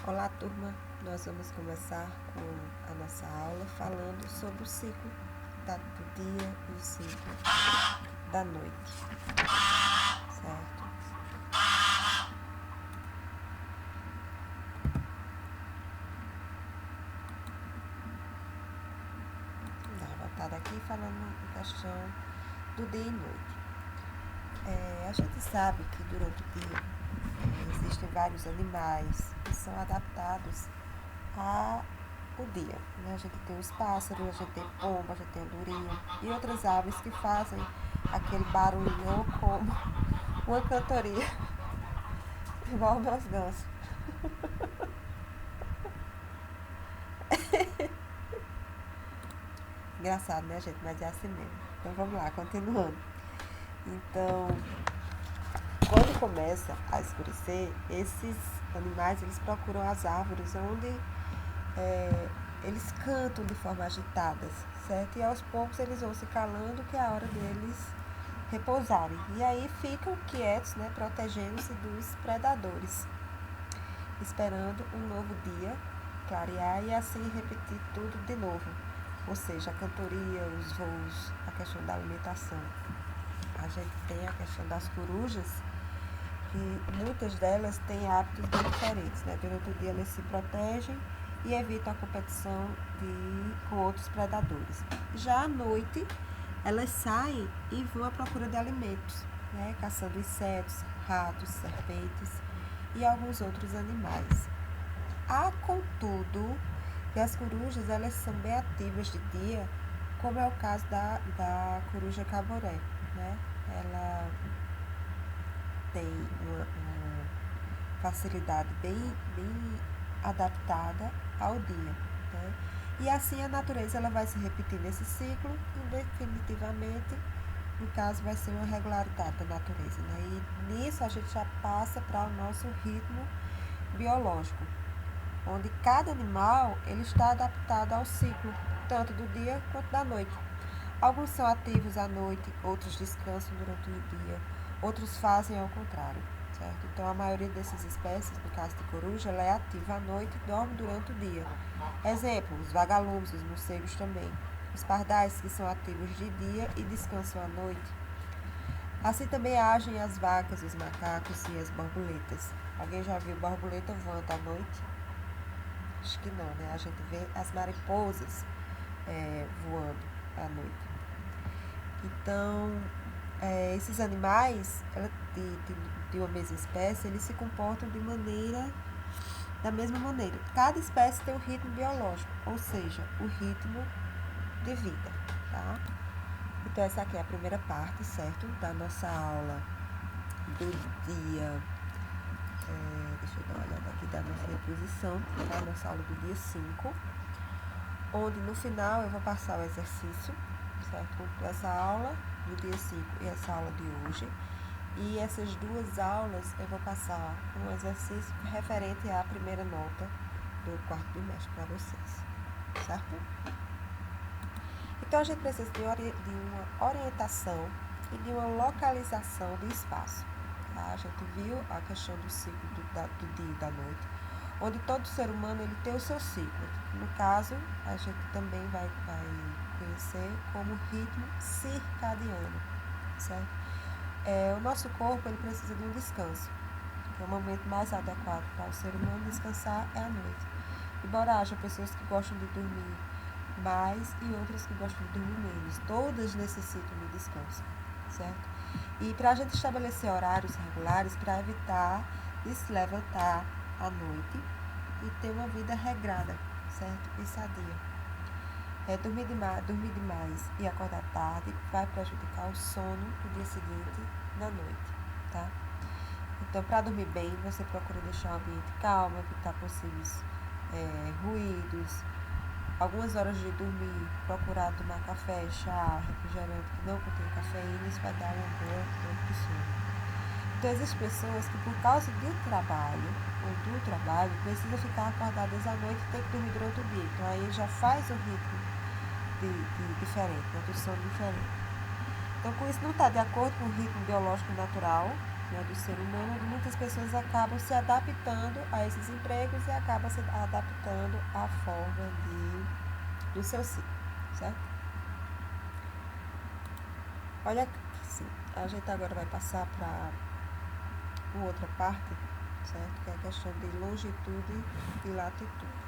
Olá, turma! Nós vamos começar com a nossa aula falando sobre o ciclo do dia e o ciclo da noite, certo? Vou dar uma voltada aqui falando em questão do dia e noite. A gente sabe que durante o dia existem vários animais que são adaptados ao dia, né? A gente tem os pássaros, a gente tem pomba, a gente tem andorinha e outras aves que fazem aquele barulhão como uma cantoria, igual meus gansos. Engraçado, né, gente? Mas é assim mesmo. Então vamos lá, continuando. Então, quando começa a escurecer, esses animais eles procuram as árvores onde eles cantam de forma agitada, certo? E aos poucos eles vão se calando, que é a hora deles repousarem. E aí ficam quietos, né, protegendo-se dos predadores, esperando um novo dia clarear e assim repetir tudo de novo. Ou seja, a cantoria, os voos, a questão da alimentação. A gente tem a questão das corujas, que muitas delas têm hábitos bem diferentes, né? Durante o dia elas se protegem e evitam a competição com outros predadores. Já à noite, elas saem e vão à procura de alimentos, né? Caçando insetos, ratos, serpentes e alguns outros animais. Há, contudo, que as corujas elas são bem ativas de dia, como é o caso da coruja caboré, né? Ela tem uma facilidade bem adaptada ao dia, né? E assim a natureza ela vai se repetir nesse ciclo e definitivamente, no caso, vai ser uma regularidade da natureza, né? E nisso a gente já passa para o nosso ritmo biológico, onde cada animal ele está adaptado ao ciclo, tanto do dia quanto da noite. Alguns são ativos à noite, outros descansam durante o dia, outros fazem ao contrário, certo? Então, a maioria dessas espécies, no caso de coruja, ela é ativa à noite e dorme durante o dia. Exemplo, os vagalumes, os morcegos também. Os pardais, que são ativos de dia e descansam à noite. Assim também agem as vacas, os macacos e as borboletas. Alguém já viu borboleta voando à noite? Acho que não, né? A gente vê as mariposas voando à noite. Então, esses animais de uma mesma espécie, eles se comportam da mesma maneira. Cada espécie tem um ritmo biológico, ou seja, o ritmo de vida, tá? Então, essa aqui é a primeira parte, certo? Da nossa aula do dia... deixa eu dar uma olhada aqui da nossa reposição, tá? Nossa aula do dia 5, onde no final eu vou passar o exercício, certo? Essa aula do dia 5 e essa aula de hoje. E essas duas aulas eu vou passar um exercício referente à primeira nota do quarto bimestre para vocês, certo? Então a gente precisa de uma orientação e de uma localização de espaço. Tá? A gente viu a questão do ciclo do dia e da noite, onde todo ser humano ele tem o seu ciclo. No caso, a gente também vai conhecer como ritmo circadiano, certo? O nosso corpo ele precisa de um descanso, que é o momento mais adequado para o ser humano descansar é à noite. Embora haja pessoas que gostam de dormir mais e outras que gostam de dormir menos, todas necessitam de descanso, certo? E para a gente estabelecer horários regulares para evitar de se levantar à noite e ter uma vida regrada, certo? E sadia. Dormir demais e acordar tarde vai prejudicar o sono no dia seguinte, na noite, tá? Então, para dormir bem, você procura deixar o ambiente calmo, evitar possíveis ruídos. Algumas horas de dormir, procurar tomar café, chá, refrigerante que não contém cafeína, isso vai dar uma boa noite de sono. Então, existem pessoas que, por causa do trabalho, precisam ficar acordadas à noite e tem que dormir durante o dia. Então, aí já faz o ritmo diferente, né, do sono diferente. Então, com isso, não está de acordo com o ritmo biológico natural, né, do ser humano, onde muitas pessoas acabam se adaptando a esses empregos e acabam se adaptando à forma do seu ciclo, certo? Olha assim, a gente agora vai passar para outra parte, certo? Que é a questão de longitude e latitude.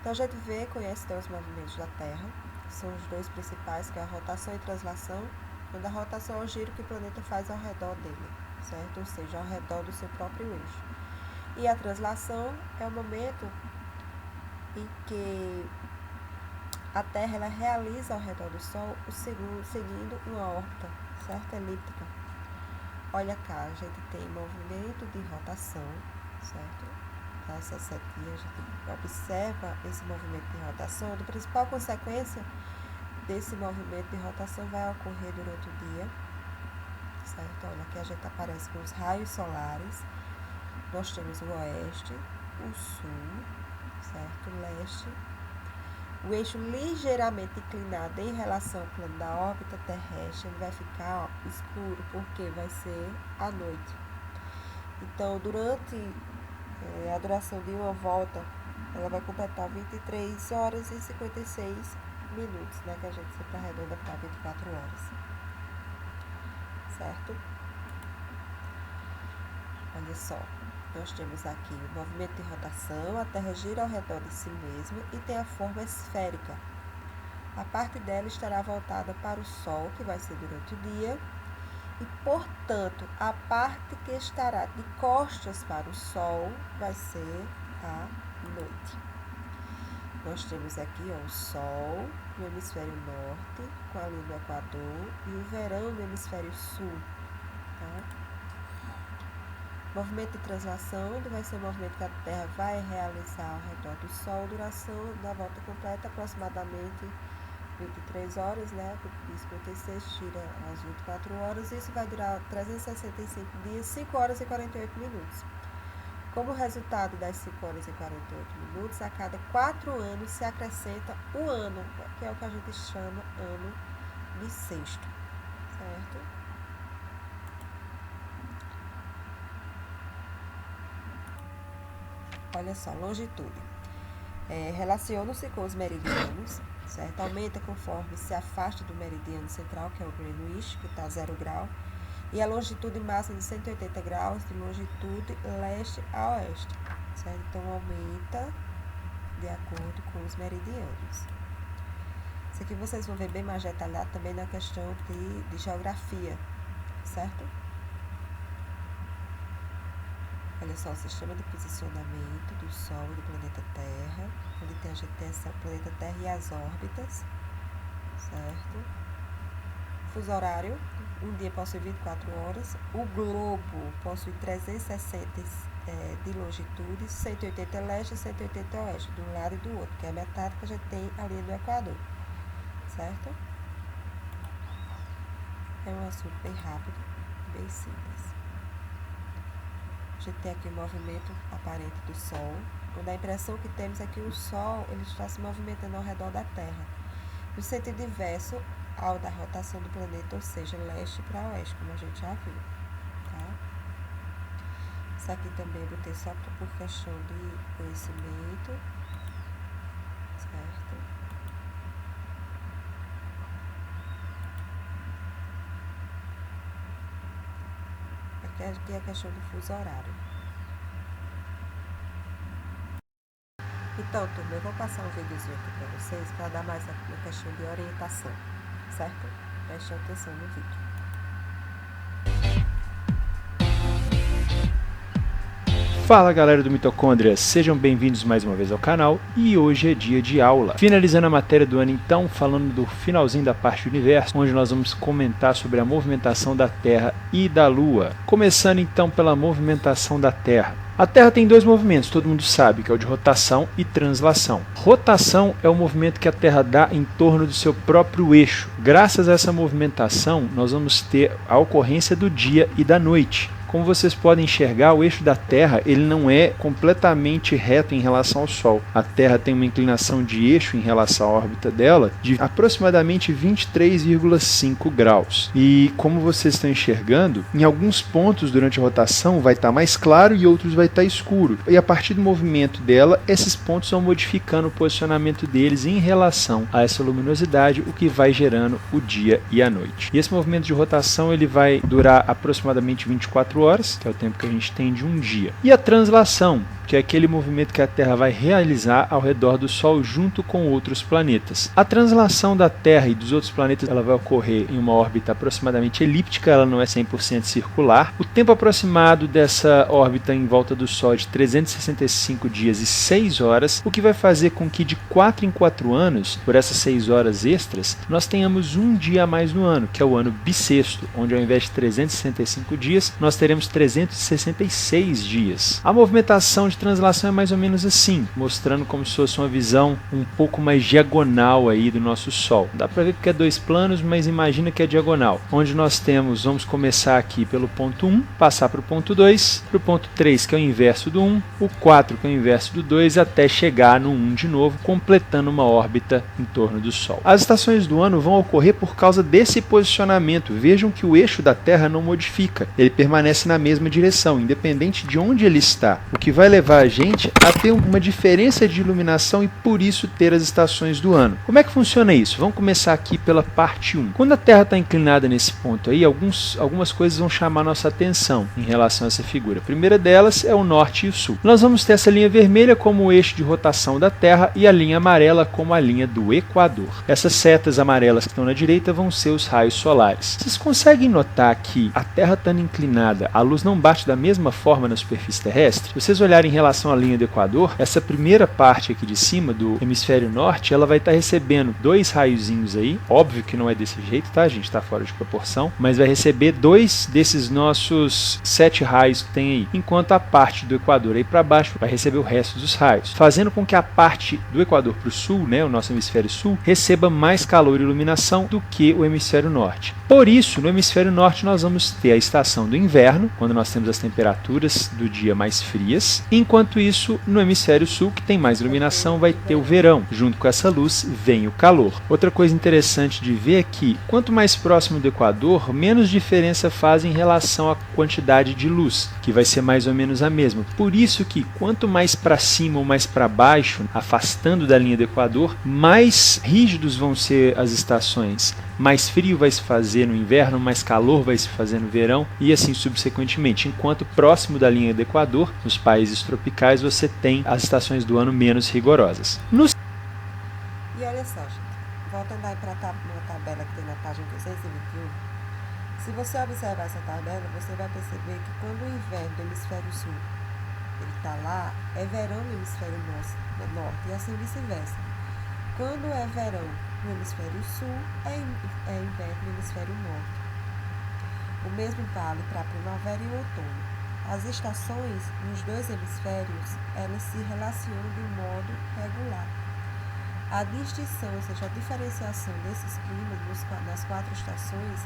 Então a gente conhece os movimentos da Terra, que são os dois principais, que é a rotação e translação. Quando a rotação é o giro que o planeta faz ao redor dele, certo? Ou seja, ao redor do seu próprio eixo. E a translação é o momento em que a Terra ela realiza ao redor do Sol seguindo uma órbita, certo? Elíptica. Olha cá, a gente tem movimento de rotação, certo? Essa setinha, a gente observa esse movimento de rotação. A principal consequência desse movimento de rotação vai ocorrer durante o dia, certo? Olha, aqui a gente aparece com os raios solares. Nós temos o oeste, o sul, certo? O leste. O eixo ligeiramente inclinado em relação ao plano da órbita terrestre, ele vai ficar escuro, porque vai ser à noite. Então, durante a duração de uma volta, ela vai completar 23 horas e 56 minutos, né? Que a gente sempre arredonda para 24 horas. Certo? Olha só, nós temos aqui o movimento de rotação, a Terra gira ao redor de si mesma e tem a forma esférica. A parte dela estará voltada para o Sol, que vai ser durante o dia, e, portanto, a parte que estará de costas para o Sol vai ser a noite. Nós temos aqui o Sol no hemisfério norte, com a linha do Equador, e o verão no hemisfério sul. Tá? Movimento de translação vai ser o movimento que a Terra vai realizar ao redor do Sol, duração da volta completa aproximadamente 23 horas, né? O 56 tira as 24 horas, isso vai durar 365 dias, 5 horas e 48 minutos. Como resultado das 5 horas e 48 minutos, a cada 4 anos se acrescenta o ano, que é o que a gente chama ano bissexto, certo? Olha só, longitude. Relaciona-se com os meridianos, certo? Aumenta conforme se afasta do meridiano central, que é o Greenwich, que está a 0 grau, e a longitude máxima de 180 graus de longitude leste a oeste, certo? Então, aumenta de acordo com os meridianos. Isso aqui vocês vão ver bem mais detalhado também na questão de geografia, certo? Olha só, o sistema de posicionamento do Sol e do planeta Terra, onde a gente tem o planeta Terra e as órbitas, certo? Fuso horário, um dia possui 24 horas. O globo possui 360 de longitude, 180 leste e 180 oeste, de um lado e do outro, que é a metade que a gente tem a linha do Equador, certo? É um assunto bem rápido, bem simples. A gente tem aqui o movimento aparente do Sol, onde a impressão que temos é que o Sol ele está se movimentando ao redor da Terra, no sentido inverso ao da rotação do planeta, ou seja, leste para oeste, como a gente já viu. Tá? Isso aqui também eu botei só por questão de conhecimento, certo? Aqui é a questão do fuso horário. Então, turma, eu vou passar um videozinho aqui para vocês para dar mais uma questão de orientação, certo? Prestem atenção no vídeo. Fala galera do Mitocôndria, sejam bem-vindos mais uma vez ao canal e hoje é dia de aula. Finalizando a matéria do ano então, falando do finalzinho da parte do universo, onde nós vamos comentar sobre a movimentação da Terra e da Lua. Começando então pela movimentação da Terra. A Terra tem dois movimentos, todo mundo sabe, que é o de rotação e translação. Rotação é o movimento que a Terra dá em torno do seu próprio eixo. Graças a essa movimentação, nós vamos ter a ocorrência do dia e da noite. Como vocês podem enxergar, o eixo da Terra ele não é completamente reto em relação ao Sol. A Terra tem uma inclinação de eixo em relação à órbita dela de aproximadamente 23,5 graus. E como vocês estão enxergando, em alguns pontos durante a rotação vai estar mais claro e outros vai estar escuro. E a partir do movimento dela, esses pontos vão modificando o posicionamento deles em relação a essa luminosidade, o que vai gerando o dia e a noite. E esse movimento de rotação ele vai durar aproximadamente 24 horas, que é o tempo que a gente tem de um dia. E a translação, que é aquele movimento que a Terra vai realizar ao redor do Sol junto com outros planetas. A translação da Terra e dos outros planetas ela vai ocorrer em uma órbita aproximadamente elíptica, ela não é 100% circular. O tempo aproximado dessa órbita em volta do Sol é de 365 dias e 6 horas, o que vai fazer com que de 4 em 4 anos, por essas 6 horas extras, nós tenhamos um dia a mais no ano, que é o ano bissexto, onde ao invés de 365 dias, nós teremos 366 dias. A movimentação de translação é mais ou menos assim, mostrando como se fosse uma visão um pouco mais diagonal aí do nosso Sol. Dá para ver que é dois planos, mas imagina que é diagonal. Onde nós temos, vamos começar aqui pelo ponto 1, passar para o ponto 2, para o ponto 3, que é o inverso do 1, o 4, que é o inverso do 2, até chegar no 1 de novo, completando uma órbita em torno do Sol. As estações do ano vão ocorrer por causa desse posicionamento. Vejam que o eixo da Terra não modifica, ele permanece na mesma direção, independente de onde ele está, o que vai levar a gente a ter uma diferença de iluminação e por isso ter as estações do ano. Como é que funciona isso? Vamos começar aqui pela parte 1. Quando a Terra está inclinada nesse ponto aí, algumas coisas vão chamar nossa atenção em relação a essa figura. A primeira delas é o norte e o sul. Nós vamos ter essa linha vermelha como o eixo de rotação da Terra e a linha amarela como a linha do Equador. Essas setas amarelas que estão na direita vão ser os raios solares. Vocês conseguem notar que a Terra estando inclinada, a luz não bate da mesma forma na superfície terrestre? Se vocês olharem em relação à linha do Equador, essa primeira parte aqui de cima do hemisfério norte, ela vai estar recebendo dois raiozinhos aí, óbvio que não é desse jeito, tá? A gente está fora de proporção, mas vai receber dois desses nossos 7 raios que tem aí, enquanto a parte do Equador aí para baixo vai receber o resto dos raios, fazendo com que a parte do Equador para o sul, né, o nosso hemisfério sul, receba mais calor e iluminação do que o hemisfério norte. Por isso, no hemisfério norte nós vamos ter a estação do inverno, quando nós temos as temperaturas do dia mais frias. Enquanto isso, no hemisfério sul, que tem mais iluminação, vai ter o verão. Junto com essa luz, vem o calor. Outra coisa interessante de ver é que, quanto mais próximo do Equador, menos diferença faz em relação à quantidade de luz, que vai ser mais ou menos a mesma. Por isso que, quanto mais para cima ou mais para baixo, afastando da linha do Equador, mais rígidos vão ser as estações. Mais frio vai se fazer no inverno, mais calor vai se fazer no verão e assim subsequentemente. Enquanto próximo da linha do Equador, nos países tropicais, você tem as estações do ano menos rigorosas. E olha só, gente, voltando aí para uma tabela que tem na página 221, se você observar essa tabela, você vai perceber que quando o inverno do hemisfério sul ele está lá, é verão no hemisfério norte e assim vice-versa. Quando é verão no hemisfério sul, é inverno no hemisfério norte. O mesmo vale para a primavera e o outono. As estações nos dois hemisférios, elas se relacionam de modo regular. A distinção, ou seja, a diferenciação desses climas nas 4 estações,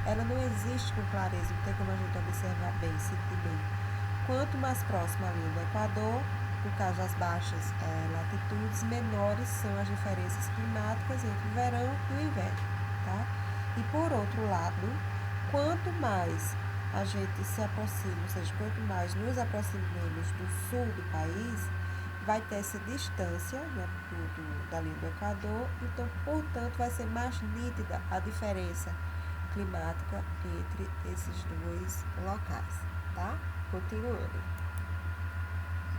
ela não existe com clareza, não tem como a gente observar bem, sentir bem. Quanto mais próximo à linha do Equador, no caso das baixas latitudes, menores são as diferenças climáticas entre o verão e o inverno, tá? E por outro lado, quanto mais a gente se aproxima, ou seja, quanto mais nos aproximamos do sul do país, vai ter essa distância, né, da linha do Equador, então, portanto, vai ser mais nítida a diferença climática entre esses dois locais, tá? Continuando.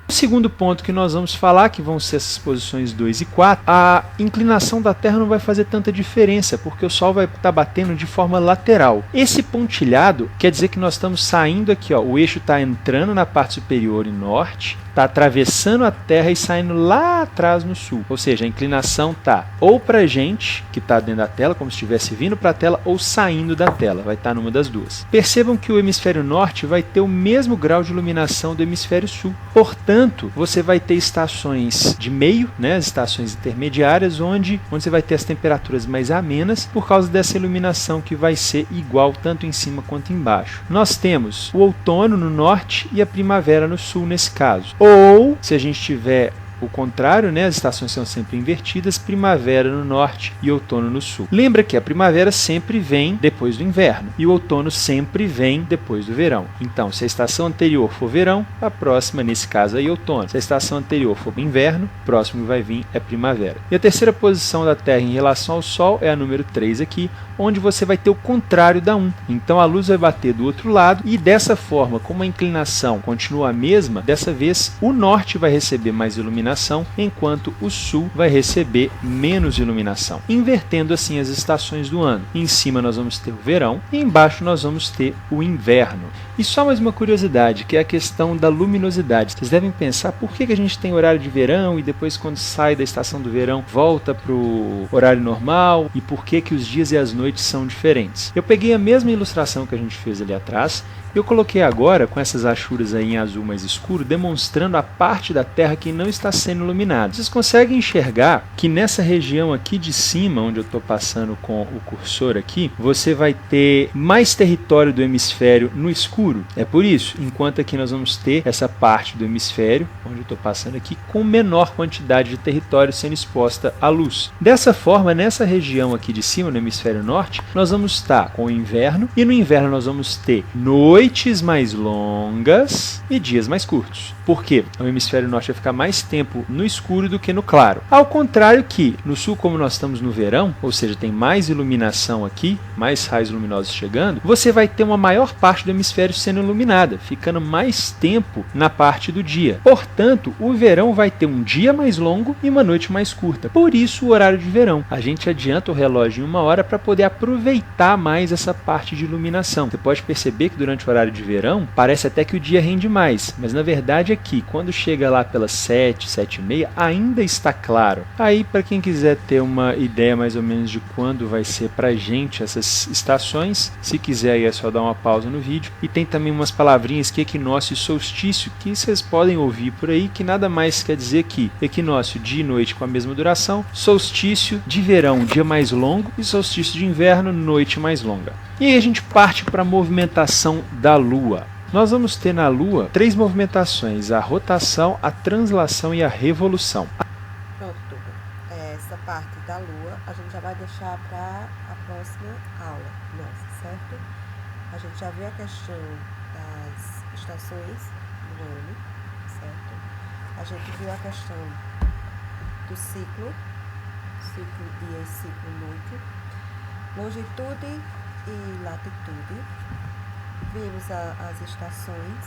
O segundo ponto que nós vamos falar, que vão ser essas posições 2 e 4, a inclinação da Terra não vai fazer tanta diferença, porque o Sol vai estar batendo de forma lateral. Esse pontilhado quer dizer que nós estamos saindo aqui, ó, o eixo está entrando na parte superior e norte, está atravessando a Terra e saindo lá atrás no sul. Ou seja, a inclinação está ou para a gente, que está dentro da tela, como se estivesse vindo para a tela, ou saindo da tela, vai estar numa das duas. Percebam que o hemisfério norte vai ter o mesmo grau de iluminação do hemisfério sul. Portanto, Portanto, você vai ter estações de meio, né, as estações intermediárias, onde você vai ter as temperaturas mais amenas por causa dessa iluminação que vai ser igual tanto em cima quanto embaixo. Nós temos o outono no norte e a primavera no sul nesse caso. Ou, se a gente tiver o contrário, né? As estações são sempre invertidas, primavera no norte e outono no sul. Lembra que a primavera sempre vem depois do inverno e o outono sempre vem depois do verão. Então, se a estação anterior for verão, a próxima, nesse caso aí, é outono. Se a estação anterior for inverno, o próximo que vai vir é primavera. E a terceira posição da Terra em relação ao Sol é a número 3 aqui, onde você vai ter o contrário da 1. Então, a luz vai bater do outro lado e dessa forma, como a inclinação continua a mesma, dessa vez o norte vai receber mais iluminação, enquanto o sul vai receber menos iluminação, invertendo assim as estações do ano. Em cima nós vamos ter o verão e embaixo nós vamos ter o inverno. E só mais uma curiosidade, que é a questão da luminosidade. Vocês devem pensar por que a gente tem horário de verão e depois quando sai da estação do verão volta para o horário normal, e por que os dias e as noites são diferentes. Eu peguei a mesma ilustração que a gente fez ali atrás, eu coloquei agora com essas achuras aí em azul mais escuro, demonstrando a parte da Terra que não está sendo iluminada. Vocês conseguem enxergar que nessa região aqui de cima, onde eu estou passando com o cursor aqui, você vai ter mais território do hemisfério no escuro. É por isso, enquanto aqui nós vamos ter essa parte do hemisfério, onde eu estou passando aqui, com menor quantidade de território sendo exposta à luz. Dessa forma, nessa região aqui de cima, no hemisfério norte, nós vamos estar com o inverno, e no inverno nós vamos ter noites mais longas e dias mais curtos. Por quê? O hemisfério norte vai ficar mais tempo no escuro do que no claro. Ao contrário que no sul, como nós estamos no verão, ou seja, tem mais iluminação aqui, mais raios luminosos chegando, você vai ter uma maior parte do hemisfério sendo iluminada, ficando mais tempo na parte do dia. Portanto, o verão vai ter um dia mais longo e uma noite mais curta. Por isso o horário de verão. A gente adianta o relógio em 1 hora para poder aproveitar mais essa parte de iluminação. Você pode perceber que durante o horário de verão, parece até que o dia rende mais, mas na verdade aqui, quando chega lá pelas 7, 7h30, ainda está claro. Aí, para quem quiser ter uma ideia mais ou menos de quando vai ser pra gente essas estações, se quiser aí é só dar uma pausa no vídeo. E tem também umas palavrinhas que equinócio e solstício, que vocês podem ouvir por aí, que nada mais quer dizer que equinócio dia e noite com a mesma duração, solstício de verão, dia mais longo, e solstício de inverno, noite mais longa. E aí a gente parte para a movimentação da Lua. Nós vamos ter na Lua 3 movimentações: a rotação, a translação e a revolução. Pronto, Tuba. Essa parte da Lua a gente já vai deixar para a próxima aula nossa, certo? A gente já viu a questão das estações do ano, certo? A gente viu a questão do ciclo dia e ciclo noite, longitude e latitude. Vimos as estações,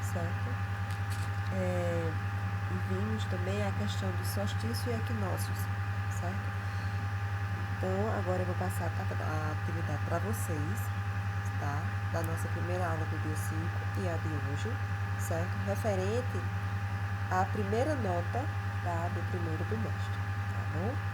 certo? E vimos também a questão do solstício e equinócios, certo? Então, agora eu vou passar a atividade para vocês, tá? Da nossa primeira aula do dia 5 e a de hoje, certo? Referente à primeira nota, tá? Do primeiro bimestre, tá bom?